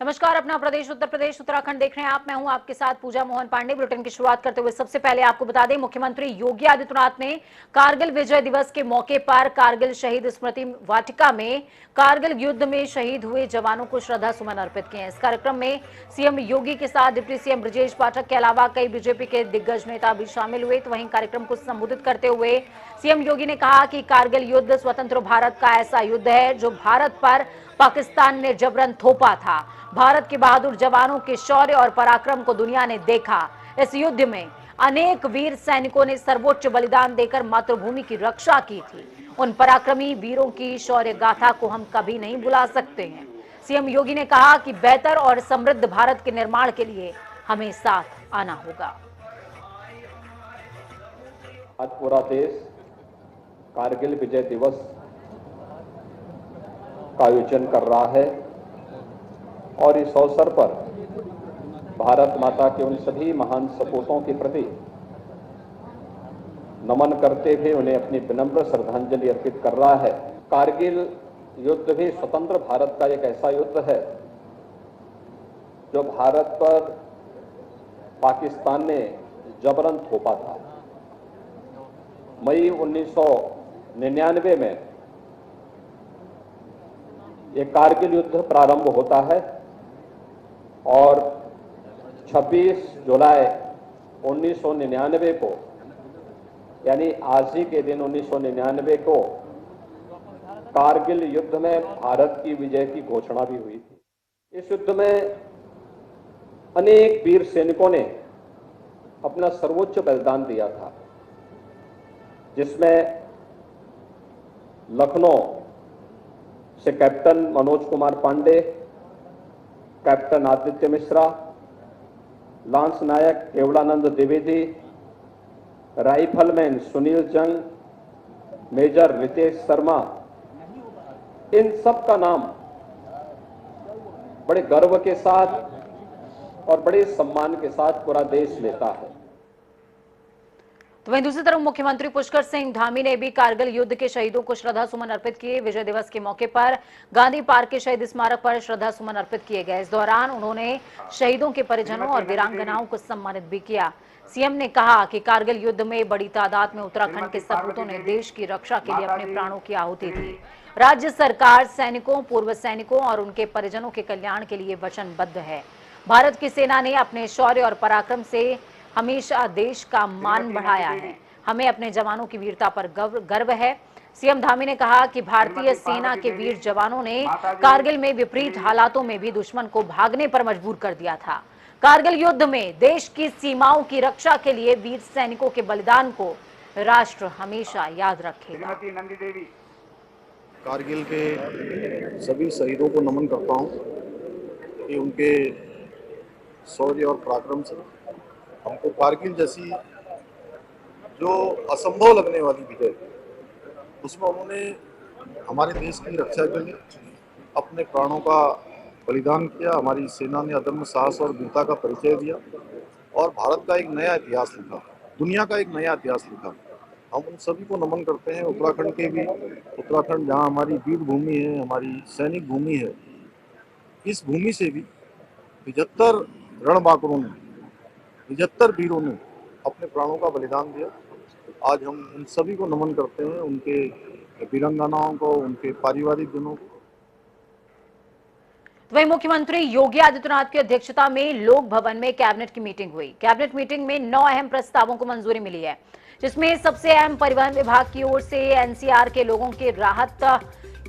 नमस्कार। अपना प्रदेश उत्तर प्रदेश उत्तराखंड देख रहे हैं आप। मैं हूं आपके साथ पूजा मोहन पांडे। बुलेटिन की शुरुआत करते हुए सबसे पहले आपको बता दें, मुख्यमंत्री योगी आदित्यनाथ ने कारगिल विजय दिवस के मौके पर कारगिल शहीद स्मृति वाटिका में कारगिल युद्ध में शहीद हुए जवानों को श्रद्धा सुमन अर्पित किए हैं। इस कार्यक्रम में सीएम योगी के साथ डिप्टी सीएम ब्रजेश पाठक के अलावा कई बीजेपी के दिग्गज नेता भी शामिल हुए। तो वहीं कार्यक्रम को संबोधित करते हुए सीएम योगी ने कहा कि कारगिल युद्ध स्वतंत्र भारत का ऐसा युद्ध है जो भारत पर पाकिस्तान ने जबरन थोपा था। भारत के बहादुर जवानों के शौर्य और पराक्रम को दुनिया ने देखा। इस युद्ध में अनेक वीर सैनिकों ने सर्वोच्च बलिदान देकर मातृभूमि की रक्षा की थी। उन पराक्रमी वीरों की शौर्य गाथा को हम कभी नहीं भुला सकते हैं। सीएम योगी ने कहा कि बेहतर और समृद्ध भारत के निर्माण के लिए हमें साथ आना होगा। आज पूरा देश कारगिल विजय दिवस का आयोजन कर रहा है और इस अवसर पर भारत माता के उन सभी महान सपूतों के प्रति नमन करते हुए उन्हें अपनी विनम्र श्रद्धांजलि अर्पित कर रहा है। कारगिल युद्ध भी स्वतंत्र भारत का एक ऐसा युद्ध है जो भारत पर पाकिस्तान ने जबरन थोपा था। मई 1999 में ये कारगिल युद्ध प्रारंभ होता है और 26 जुलाई 1999 को, यानी आज ही के दिन 1999 को कारगिल युद्ध में भारत की विजय की घोषणा भी हुई थी। इस युद्ध में अनेक वीर सैनिकों ने अपना सर्वोच्च बलिदान दिया था, जिसमें लखनऊ से captain Manoj Kumar Pandey, captain Aditya Mishra, lance Naik Kewalanand Dwivedi, rifleman Sunil Jang, major Ritesh Sharma, इन सब का नाम बड़े गर्व के साथ और बड़े सम्मान के साथ पूरा देश लेता है। तो वहीं दूसरी तरफ मुख्यमंत्री पुष्कर सिंह धामी ने भी कारगिल युद्ध के शहीदों को श्रद्धा सुमन अर्पित किए। विजय दिवस के मौके पर गांधी पार्क के शहीद स्मारक पर श्रद्धा सुमन अर्पित किए गए। इस दौरान उन्होंने शहीदों के परिजनों और वीरांगनाओं को सम्मानित भी किया। सीएम ने कहा कि कारगिल युद्ध में बड़ी तादाद में उत्तराखंड के सपूतों ने देश की रक्षा के लिए अपने प्राणों की आहुति दी। राज्य सरकार सैनिकों, पूर्व सैनिकों और उनके परिजनों के कल्याण के लिए वचनबद्ध है। भारत की सेना ने अपने शौर्य और पराक्रम से हमेशा देश का मान बढ़ाया है। हमें अपने जवानों की वीरता पर गर्व है। सीएम धामी ने कहा कि भारतीय सेना के वीर जवानों ने कारगिल में विपरीत हालातों में भी दुश्मन को भागने पर मजबूर कर दिया था। कारगिल युद्ध में देश की सीमाओं की रक्षा के लिए वीर सैनिकों के बलिदान को राष्ट्र हमेशा याद रखेगा। कारगिल के सभी शहीदों को नमन करता हूं कि उनके शौर्य और पराक्रम से हमको कारगिल जैसी जो असंभव लगने वाली विजय, उसमें उन्होंने हमारे देश की रक्षा के लिए अपने प्राणों का बलिदान किया। हमारी सेना ने अदम्य साहस और वीरता का परिचय दिया और भारत का एक नया इतिहास लिखा, दुनिया का एक नया इतिहास लिखा। हम उन सभी को नमन करते हैं। उत्तराखंड के भी, उत्तराखंड जहाँ हमारी वीर भूमि है, हमारी सैनिक भूमि है, इस भूमि से भी 75 रणबांकुरों ने, 75 वीरों ने अपने प्राणों का बलिदान दिया। आज हम उन सभी को नमन करते हैं, उनके वीरांगनाओं को, उनके पारिवारिक जनों को। वहीं मुख्यमंत्री योगी आदित्यनाथ की अध्यक्षता में लोक भवन में कैबिनेट की मीटिंग हुई। कैबिनेट मीटिंग में 9 अहम प्रस्तावों को मंजूरी मिली है, जिसमें सबसे अहम परिवहन विभाग की ओर से एनसीआर के लोगों की राहत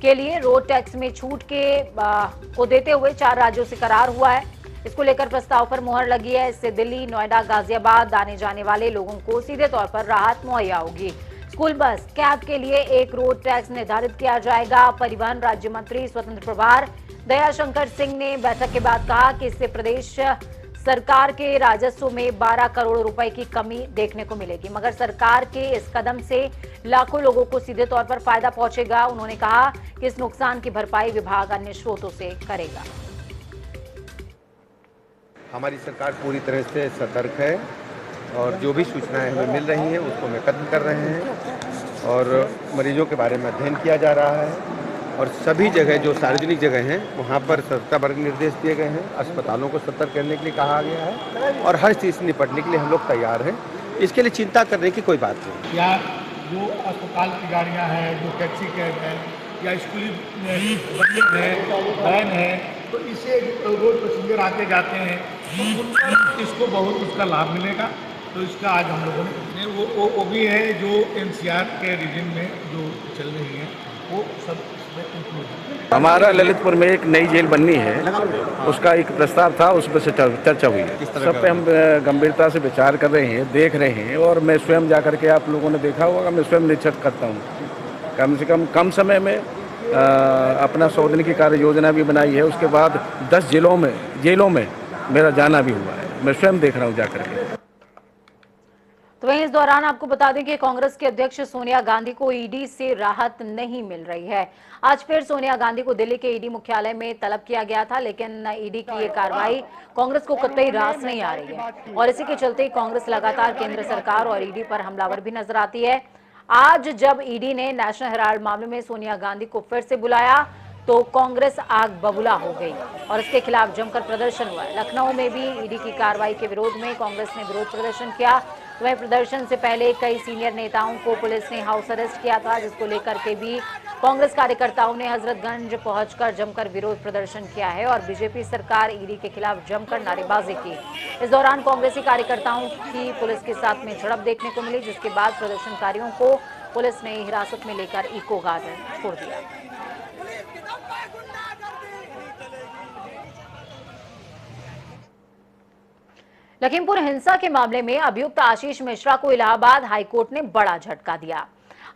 के लिए रोड टैक्स में छूट को देते हुए 4 राज्यों से करार हुआ है। इसको लेकर प्रस्ताव पर मुहर लगी है। इससे दिल्ली, नोएडा, गाजियाबाद आने जाने वाले लोगों को सीधे तौर पर राहत मुहैया होगी। स्कूल बस, कैब के लिए एक रोड टैक्स निर्धारित किया जाएगा। परिवहन राज्य मंत्री स्वतंत्र प्रभार दयाशंकर सिंह ने बैठक के बाद कहा कि इससे प्रदेश सरकार के राजस्व में 12 करोड़ रुपए की कमी देखने को मिलेगी, मगर सरकार के इस कदम से लाखों लोगों को सीधे तौर पर फायदा पहुंचेगा। उन्होंने कहा कि इस नुकसान की भरपाई विभाग अन्य स्रोतों से करेगा। हमारी सरकार पूरी तरह से सतर्क है और जो भी सूचनाएं हमें मिल रही हैं उसको हम एकत्र कर रहे हैं और मरीजों के बारे में अध्ययन किया जा रहा है और सभी जगह जो सार्वजनिक जगह हैं वहाँ पर सतर्कता बरतने के निर्देश दिए गए हैं। अस्पतालों को सतर्क करने के लिए कहा गया है और हर चीज़ से निपटने के लिए हम लोग तैयार हैं। इसके लिए चिंता करने की कोई बात नहीं। या जो अस्पताल की गाड़ियाँ हैं, जो टैक्सी कैब है या स्कूली बसें हैं, वैन है, तो इससे रोज पैसेंजर आते जाते हैं तो उन पर इसको बहुत उसका लाभ मिलेगा। तो इसका आज हम लोगों ने वो भी है जो एनसीआर के रीजन में जो चल रही है वो सब इसमें इंक्लूड है। हमारा ललितपुर में एक नई जेल बननी है, उसका एक प्रस्ताव था, उस पर से चर्चा हुई है। सब पे हम गंभीरता से विचार कर रहे हैं, देख रहे हैं और मैं स्वयं जा करके, आप लोगों ने देखा होगा, मैं स्वयं निरीक्षण करता हूँ। कम से कम समय में अपना 100 दिन की कार्य योजना भी बनाई है। उसके बाद 10 जेलों में मेरा जाना भी हुआ है, मैं स्वयं देख रहा हूँ जा करके। तो वहीं इस दौरान आपको बता दें कि कांग्रेस के अध्यक्ष सोनिया गांधी को ईडी से राहत नहीं मिल रही है। आज फिर सोनिया गांधी को दिल्ली के ईडी मुख्यालय में तलब किया गया था, लेकिन ईडी की ये कार्रवाई कांग्रेस को कतई रास नहीं आ रही है और इसी के चलते कांग्रेस लगातार केंद्र सरकार और ईडी पर हमलावर भी नजर आती है। आज जब ईडी ने नेशनल हेराल्ड मामले में सोनिया गांधी को फिर से बुलाया तो कांग्रेस आग बबूला हो गई और इसके खिलाफ जमकर प्रदर्शन हुआ। लखनऊ में भी ईडी की कार्रवाई के विरोध में कांग्रेस ने विरोध प्रदर्शन किया। वहीं प्रदर्शन से पहले कई सीनियर नेताओं को पुलिस ने हाउस अरेस्ट किया था, जिसको लेकर के भी कांग्रेस कार्यकर्ताओं ने हजरतगंज पहुंचकर जमकर विरोध प्रदर्शन किया है और बीजेपी सरकार ईडी के खिलाफ जमकर नारेबाजी की। इस दौरान कांग्रेसी कार्यकर्ताओं की पुलिस के साथ में झड़प देखने को मिली, जिसके बाद प्रदर्शनकारियों को पुलिस ने हिरासत में लेकर इको गार्डन छोड़ दिया। लखीमपुर हिंसा के मामले में अभियुक्त आशीष मिश्रा को इलाहाबाद हाईकोर्ट ने बड़ा झटका दिया।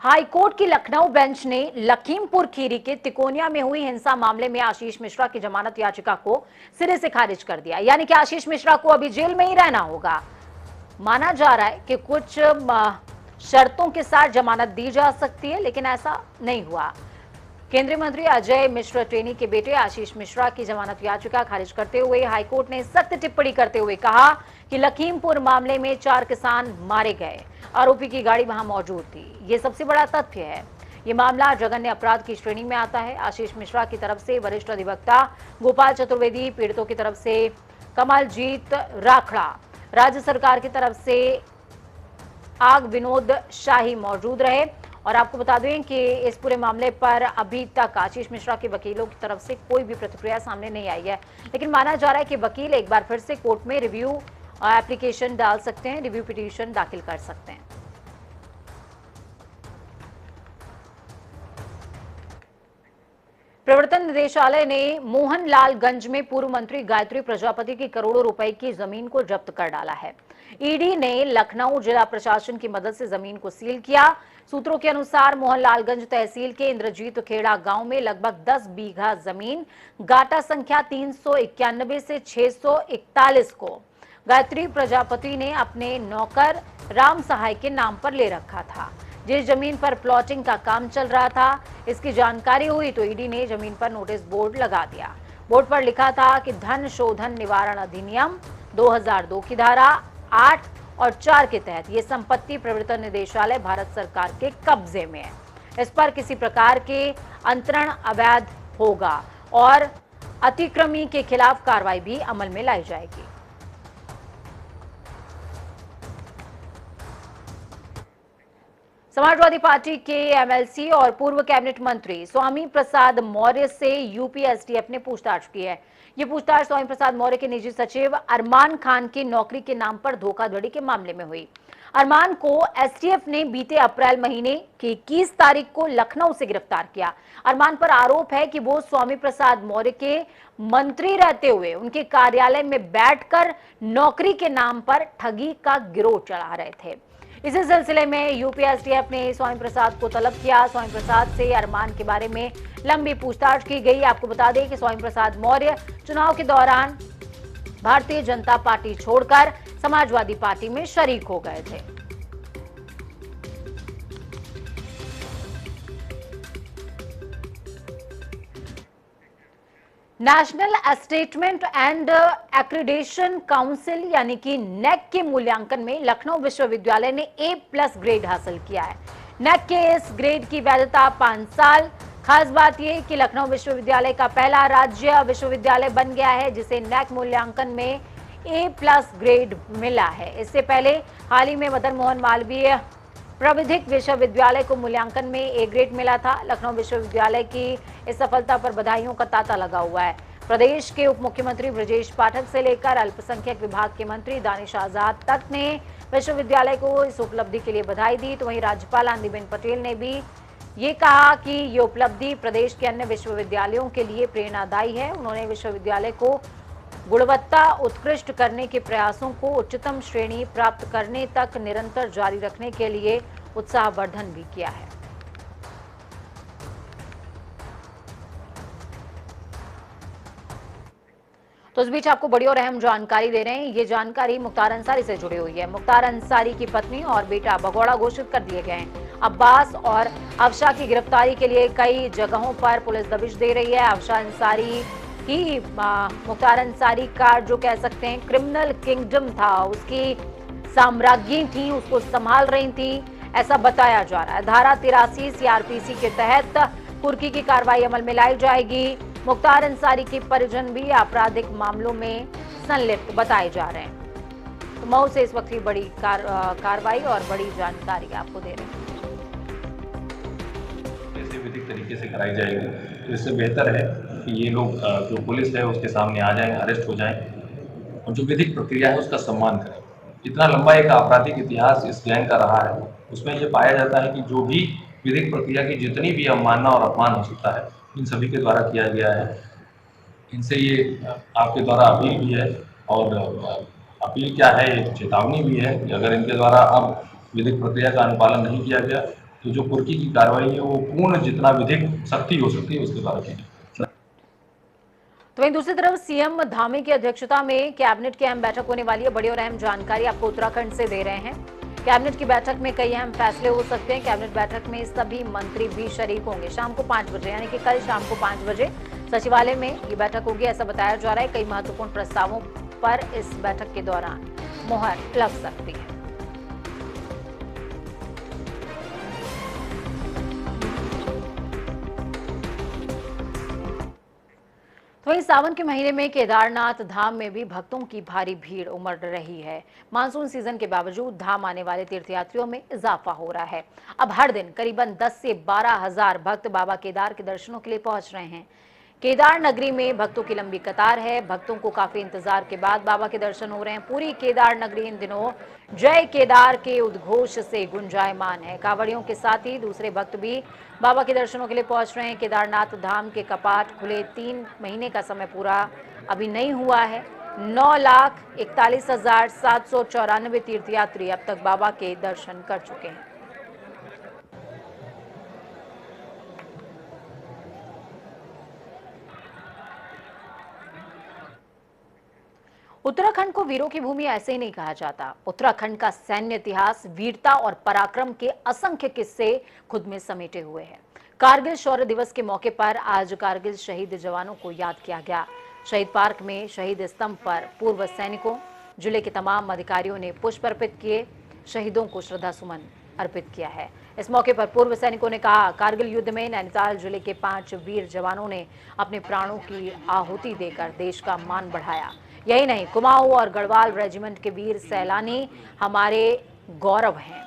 हाईकोर्ट की लखनऊ बेंच ने लखीमपुर खीरी के तिकोनिया में हुई हिंसा मामले में आशीष मिश्रा की जमानत याचिका को सिरे से खारिज कर दिया। यानी कि आशीष मिश्रा को अभी जेल में ही रहना होगा। माना जा रहा है कि कुछ शर्तों के साथ जमानत दी जा सकती है, लेकिन ऐसा नहीं हुआ। केंद्रीय मंत्री अजय मिश्रा टेनी के बेटे आशीष मिश्रा की जमानत याचिका खारिज करते हुए हाईकोर्ट ने सख्त टिप्पणी करते हुए कहा कि लखीमपुर मामले में 4 किसान मारे गए, आरोपी की गाड़ी वहां मौजूद थी। ये सबसे बड़ा तथ्य है। ये मामला जघन्य अपराध की श्रेणी में आता है। आशीष मिश्रा की तरफ से वरिष्ठ अधिवक्ता गोपाल चतुर्वेदी, पीड़ितों की तरफ से कमलजीत राखड़ा, राज्य सरकार की तरफ से आग विनोद शाही मौजूद रहे। और आपको बता दें कि इस पूरे मामले पर अभी तक आशीष मिश्रा के वकीलों की तरफ से कोई भी प्रतिक्रिया सामने नहीं आई है, लेकिन माना जा रहा है कि वकील एक बार फिर से कोर्ट में रिव्यू एप्लीकेशन डाल सकते हैं, रिव्यू पिटीशन दाखिल कर सकते हैं। प्रवर्तन निदेशालय ने मोहनलालगंज में पूर्व मंत्री गायत्री प्रजापति की करोड़ों रुपए की जमीन को जब्त कर डाला है। ईडी ने लखनऊ जिला प्रशासन की मदद से जमीन को सील किया। सूत्रों के अनुसार मोहनलालगंज तहसील के इंद्रजीत खेड़ा गांव में लगभग 10 बीघा जमीन गाटा संख्या 391 से 641 को गायत्री प्रजापति ने अपने नौकर राम सहाय के नाम पर ले रखा था। जिस जमीन पर प्लॉटिंग का काम चल रहा था, इसकी जानकारी हुई तो ईडी ने जमीन पर नोटिस बोर्ड लगा दिया। बोर्ड पर लिखा था कि धन शोधन निवारण अधिनियम 2002 की धारा 8 और 4 के तहत ये संपत्ति प्रवर्तन निदेशालय भारत सरकार के कब्जे में है। इस पर किसी प्रकार के अंतरण अवैध होगा और अतिक्रमी के खिलाफ कार्रवाई भी अमल में लाई जाएगी। समाजवादी पार्टी के एमएलसी और पूर्व कैबिनेट मंत्री स्वामी प्रसाद मौर्य से यूपी एसटीएफ ने पूछताछ की है। ये पूछताछ स्वामी प्रसाद मौर्य के निजी सचिव अरमान खान की नौकरी के नाम पर धोखाधड़ी के मामले में हुई। अरमान को एसटीएफ ने बीते अप्रैल महीने की 21 तारीख को लखनऊ से गिरफ्तार किया। अरमान पर आरोप है कि वो स्वामी प्रसाद मौर्य के मंत्री रहते हुए उनके कार्यालय में बैठकर नौकरी के नाम पर ठगी का गिरोह चला रहे थे। इसी सिलसिले में यूपी एसटीएफ ने स्वामी प्रसाद को तलब किया। स्वामी प्रसाद से अरमान के बारे में लंबी पूछताछ की गई। आपको बता दें कि स्वामी प्रसाद मौर्य चुनाव के दौरान भारतीय जनता पार्टी छोड़कर समाजवादी पार्टी में शरीक हो गए थे। National statement and accreditation council यानी कि नेक के मूल्यांकन में लखनऊ विश्वविद्यालय ने A+ ग्रेड हासिल किया है। नेक के इस ग्रेड की वैधता 5 साल खास बात यह कि लखनऊ विश्वविद्यालय का पहला राज्य विश्वविद्यालय बन गया है जिसे नैक मूल्यांकन में A+ ग्रेड मिला है। इससे पहले हाल ही में मदन मोहन मालवीय प्रविधिक विश्वविद्यालय को मूल्यांकन में A ग्रेड मिला था। लखनऊ विश्वविद्यालय की इस सफलता पर बधाइयों का तांता लगा हुआ है। प्रदेश के उप मुख्यमंत्री ब्रजेश पाठक से लेकर अल्पसंख्यक विभाग के मंत्री दानिश आजाद तक ने विश्वविद्यालय को इस उपलब्धि के लिए बधाई दी। तो वहीं राज्यपाल आनंदीबेन पटेल ने भी ये कहा कि ये उपलब्धि प्रदेश के अन्य विश्वविद्यालयों के लिए प्रेरणादायी है। उन्होंने विश्वविद्यालय को गुणवत्ता उत्कृष्ट करने के प्रयासों को उच्चतम श्रेणी प्राप्त करने तक निरंतर जारी रखने के लिए उत्साहवर्धन भी किया है। तो इस बीच आपको बड़ी और अहम जानकारी दे रहे हैं। ये जानकारी मुख्तार अंसारी से जुड़ी हुई है। मुख्तार अंसारी की पत्नी और बेटा भगौड़ा घोषित कर दिए गए हैं। अब्बास और अफशा की गिरफ्तारी के लिए कई जगहों पर पुलिस दबिश दे रही है। अफशा अंसारी ही मुख्तार अंसारी का जो कह सकते हैं क्रिमिनल किंगडम था, उसकी साम्राज्ञी थी, उसको संभाल रही थी, ऐसा बताया जा रहा है। धारा 83 CRPC के तहत कुर्की की कार्रवाई अमल में लाई जाएगी। मुख्तार अंसारी के परिजन भी आपराधिक मामलों में संलिप्त बताए जा रहे हैं। तो मऊ से इस वक्त की बड़ी कार्रवाई और बड़ी जानकारी आपको दे रहे हैं। ऐसे विधिक तरीके से कराई जाएगी तो इससे बेहतर है कि ये लोग जो पुलिस है उसके सामने आ जाएं, अरेस्ट हो जाएं और जो विधिक प्रक्रिया है उसका सम्मान करें। इतना लंबा एक आपराधिक इतिहास इस गैंग का रहा है, उसमें ये पाया जाता है कि जो भी विधिक प्रक्रिया की जितनी भी अवमानना और अपमान हो सकता है इन सभी के द्वारा किया गया है। इनसे ये आपके द्वारा अपील भी है और अपील क्या है, एक चेतावनी भी है कि अगर इनके द्वारा अब विधिक प्रक्रिया का अनुपालन नहीं किया गया तो जो कुर्की की कार्रवाई है वो पूर्ण जितना विधिक सख्ती हो सकती है उसके द्वारा की जाए। तो वहीं दूसरी तरफ सीएम धामी की अध्यक्षता में कैबिनेट की अहम बैठक होने वाली है। बड़ी और अहम जानकारी आपको उत्तराखंड से दे रहे हैं। कैबिनेट की बैठक में कई अहम फैसले हो सकते हैं। कैबिनेट बैठक में सभी मंत्री भी शरीक होंगे। शाम को 5 बजे यानी कि कल शाम को 5 बजे सचिवालय में ये बैठक होगी, ऐसा बताया जा रहा है। कई महत्वपूर्ण प्रस्तावों पर इस बैठक के दौरान मुहर लग सकती है। तो वहीं सावन के महीने में केदारनाथ धाम में भी भक्तों की भारी भीड़ उमड़ रही है। मानसून सीजन के बावजूद धाम आने वाले तीर्थयात्रियों में इजाफा हो रहा है। अब हर दिन करीबन 10 से 12 हजार भक्त बाबा केदार के दर्शनों के लिए पहुंच रहे हैं। केदार नगरी में भक्तों की लंबी कतार है। भक्तों को काफी इंतजार के बाद बाबा के दर्शन हो रहे हैं। पूरी केदार नगरी इन दिनों जय केदार के उद्घोष से गुंजायमान है। कांवड़ियों के साथ ही दूसरे भक्त भी बाबा के दर्शनों के लिए पहुंच रहे हैं। केदारनाथ धाम के कपाट खुले 3 महीने का समय पूरा अभी नहीं हुआ है। 9,41,794 तीर्थयात्री अब तक बाबा के दर्शन कर चुके हैं। उत्तराखंड को वीरों की भूमि ऐसे ही नहीं कहा जाता। उत्तराखंड का सैन्य इतिहास वीरता और पराक्रम के असंख्य किस्से खुद में समेटे हुए हैं। कारगिल शौर्य दिवस के मौके पर आज कारगिल शहीद जवानों को याद किया गया। शहीद पार्क में शहीद स्तंभ पर पूर्व सैनिकों, जिले के तमाम अधिकारियों ने पुष्प अर्पित किए, शहीदों को श्रद्धा सुमन अर्पित किया है। इस मौके पर पूर्व सैनिकों ने कहा, कारगिल युद्ध में नैनीताल जिले के 5 वीर जवानों ने अपने प्राणों की आहुति देकर देश का मान बढ़ाया। यही नहीं, कुमाऊं और गढ़वाल रेजिमेंट के वीर सैलानी हमारे गौरव हैं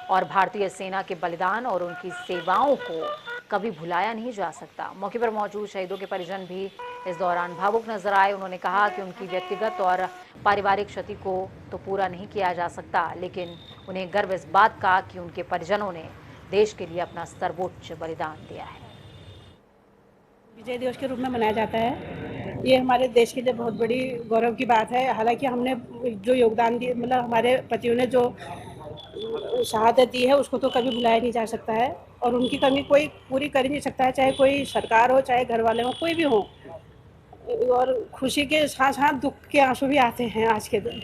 और भारतीय सेना के बलिदान और उनकी सेवाओं को कभी भुलाया नहीं जा सकता। मौके पर मौजूद शहीदों के परिजन भी इस दौरान भावुक नजर आए। उन्होंने कहा कि उनकी व्यक्तिगत और पारिवारिक क्षति को तो पूरा नहीं किया जा सकता, लेकिन उन्हें गर्व इस बात का कि उनके परिजनों ने देश के लिए अपना सर्वोच्च बलिदान दिया है। विजय दिवस के रूप में मनाया जाता है। ये हमारे देश के लिए बहुत बड़ी गौरव की बात है। हालांकि हमने जो योगदान दिया, मतलब हमारे पतियों ने जो शहादत दी है, उसको तो कभी भुलाया नहीं जा सकता है और उनकी कमी कोई पूरी कर ही नहीं सकता है, चाहे कोई सरकार हो, चाहे घर वाले हो, कोई भी हो। और खुशी के साथ साथ दुख के आंसू भी आते हैं आज के दिन।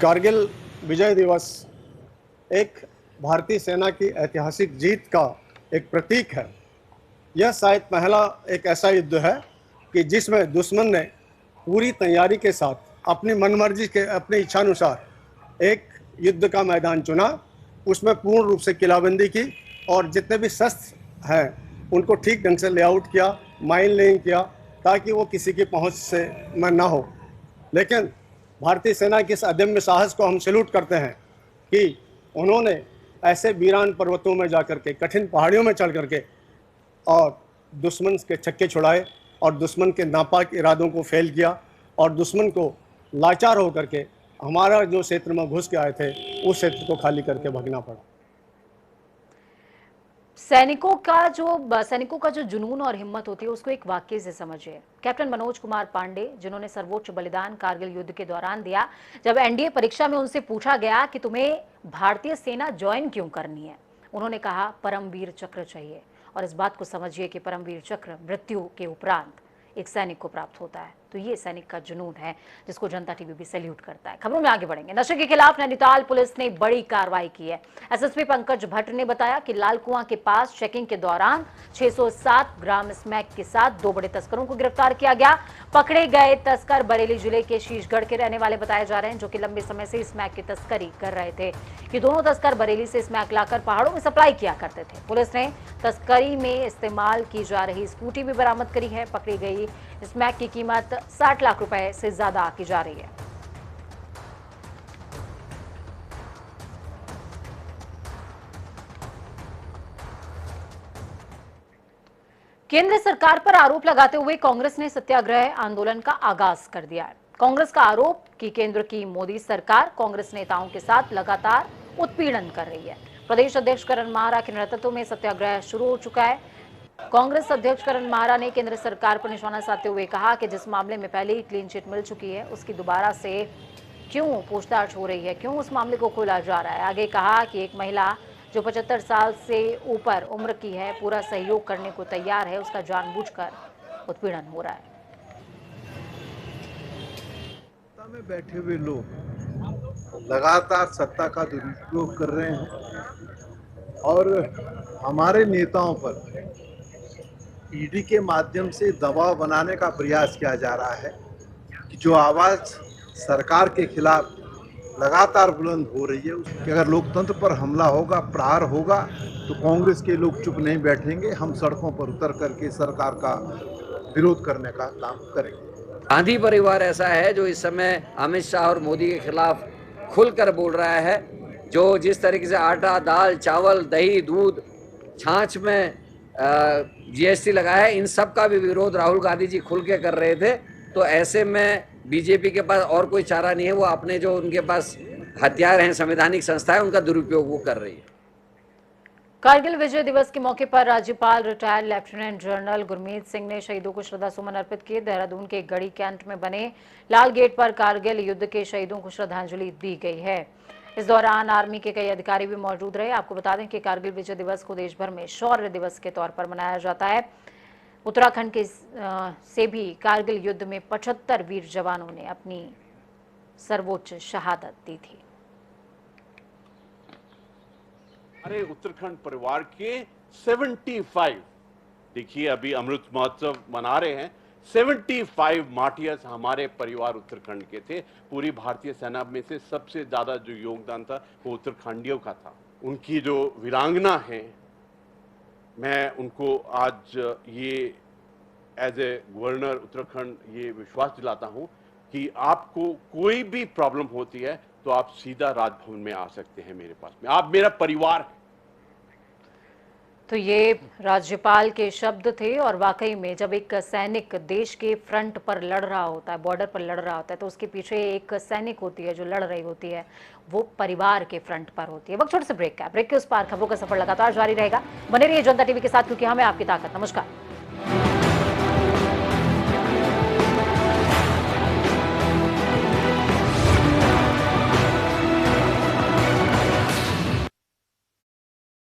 कारगिल विजय दिवस एक भारतीय सेना की ऐतिहासिक जीत का एक प्रतीक है। यह शायद पहला एक ऐसा युद्ध है कि जिसमें दुश्मन ने पूरी तैयारी के साथ अपनी मनमर्जी के, अपनी इच्छानुसार एक युद्ध का मैदान चुना, उसमें पूर्ण रूप से किलाबंदी की और जितने भी शस्त्र हैं उनको ठीक ढंग से लेआउट किया, माइन लेइंग किया, ताकि वो किसी की पहुंच से में ना हो। लेकिन भारतीय सेना के इस अदम्य साहस को हम सैल्यूट करते हैं कि उन्होंने ऐसे वीरान पर्वतों में जाकर के, कठिन पहाड़ियों में चढ़ करके और दुश्मन के छक्के छुड़ाए और दुश्मन के नापाक इरादों को फेल किया और दुश्मन को लाचार होकर के हमारा जो क्षेत्र में घुस के आए थे उस क्षेत्र को खाली करके भागना पड़ा। सैनिकों का जो जुनून और हिम्मत होती है उसको एक वाक्य से समझिए। कैप्टन मनोज कुमार पांडे, जिन्होंने सर्वोच्च बलिदान कारगिल युद्ध के दौरान दिया, जब एनडीए परीक्षा में उनसे पूछा गया कि तुम्हें भारतीय सेना ज्वाइन क्यों करनी है, उन्होंने कहा परमवीर चक्र चाहिए। और इस बात को समझिए कि परमवीर चक्र मृत्यु के उपरांत एक सैनिक को प्राप्त होता है। तो ये सैनिक का जुनून है जिसको जनता टीवी भी सैल्यूट करता है। खबरों में आगे बढ़ेंगे। नशे के खिलाफ नैनीताल पुलिस ने बड़ी कार्रवाई की है। एसएसपी पंकज भट्ट ने बताया कि लाल कुआं के पास चेकिंग के दौरान 607 ग्राम स्मैक के साथ 2 बड़े तस्करों को गिरफ्तार किया गया। पकड़े गए तस्कर बरेली जिले के शीशगढ़ के रहने वाले बताए जा रहे हैं, जो कि लंबे समय से स्मैक की तस्करी कर रहे थे। ये दोनों तस्कर बरेली से स्मैक लाकर पहाड़ों में सप्लाई किया करते थे। पुलिस ने तस्करी में इस्तेमाल की जा रही स्कूटी भी बरामद करी है। पकड़ी गई स्मैक की कीमत 60 लाख रुपए से ज्यादा की जा रही है। केंद्र सरकार पर आरोप लगाते हुए कांग्रेस ने सत्याग्रह आंदोलन का आगाज कर दिया है। कांग्रेस का आरोप कि केंद्र की मोदी सरकार कांग्रेस नेताओं के साथ लगातार उत्पीड़न कर रही है। प्रदेश अध्यक्ष करण माहरा के नेतृत्व में सत्याग्रह शुरू हो चुका है। कांग्रेस अध्यक्ष करण माहरा ने केंद्र सरकार पर निशाना साधते हुए कहा कि जिस मामले में पहले ही क्लीन चिट मिल चुकी है, उसकी दोबारा से क्यों पूछताछ हो रही है, क्यों उस मामले को खोला जा रहा है। आगे कहा कि एक महिला जो 75 साल से ऊपर उम्र की है, पूरा सहयोग करने को तैयार है, उसका जानबूझकर उत्पीड़न हो रहा है। सत्ता में बैठे हुए लोग लगातार सत्ता का दुरुपयोग कर रहे हैं और हमारे नेताओं पर ईडी के माध्यम से दबाव बनाने का प्रयास किया जा रहा है कि जो आवाज सरकार के खिलाफ लगातार बुलंद हो रही है, उसके अगर लोकतंत्र पर हमला होगा, प्रहार होगा, तो कांग्रेस के लोग चुप नहीं बैठेंगे। हम सड़कों पर उतर करके सरकार का विरोध करने का काम करेंगे। गांधी परिवार ऐसा है जो इस समय अमित शाह और मोदी के खिलाफ खुलकर बोल रहा है। जो जिस तरीके से आटा, दाल, चावल, दही, दूध, छाछ में जीएसटी लगा है, इन सब का भी विरोध राहुल गांधी जी खुल के कर रहे थे। तो ऐसे में बीजेपी के पास और कोई चारा नहीं है, वो अपने जो उनके पास हथियार हैं, संवैधानिक संस्थाएं, उनका दुरुपयोग वो कर रही है। कारगिल विजय दिवस के मौके पर राज्यपाल retired lieutenant general Gurmeet Singh ने शहीदों को श्रद्धा सुमन अर्पित किए। देहरादून के गढ़ी कैंट में बने लाल गेट पर कारगिल युद्ध के शहीदों को श्रद्धांजलि दी गई है। इस दौरान आर्मी के कई अधिकारी भी मौजूद रहे। आपको बता दें कि कारगिल विजय दिवस को देश भर में शौर्य दिवस के तौर पर मनाया जाता है। उत्तराखंड के से भी कारगिल युद्ध में 75 वीर जवानों ने अपनी सर्वोच्च शहादत दी थी। हमारे उत्तराखंड परिवार के 75, देखिए अभी अमृत महोत्सव मना रहे हैं, 75 मार्टियर्स हमारे परिवार उत्तराखंड के थे। पूरी भारतीय सेना में से सबसे ज्यादा जो योगदान था वो उत्तराखंडियों का था। उनकी जो वीरांगना है, मैं उनको आज ये एज ए गवर्नर उत्तराखंड ये विश्वास दिलाता हूं कि आपको कोई भी प्रॉब्लम होती है तो आप सीधा राजभवन में आ सकते हैं मेरे पास में, आप मेरा परिवार है। तो ये राज्यपाल के शब्द थे। और वाकई में जब एक सैनिक देश के फ्रंट पर लड़ रहा होता है, बॉर्डर पर लड़ रहा होता है, तो उसके पीछे एक सैनिक होती है जो लड़ रही होती है, वो परिवार के फ्रंट पर होती है। वक्त छोटे से ब्रेक का, ब्रेक के उस पार खबरों का सफर लगातार जारी रहेगा। बने रहिए जनता टीवी के साथ, क्योंकि हमें आपकी ताकत। नमस्कार।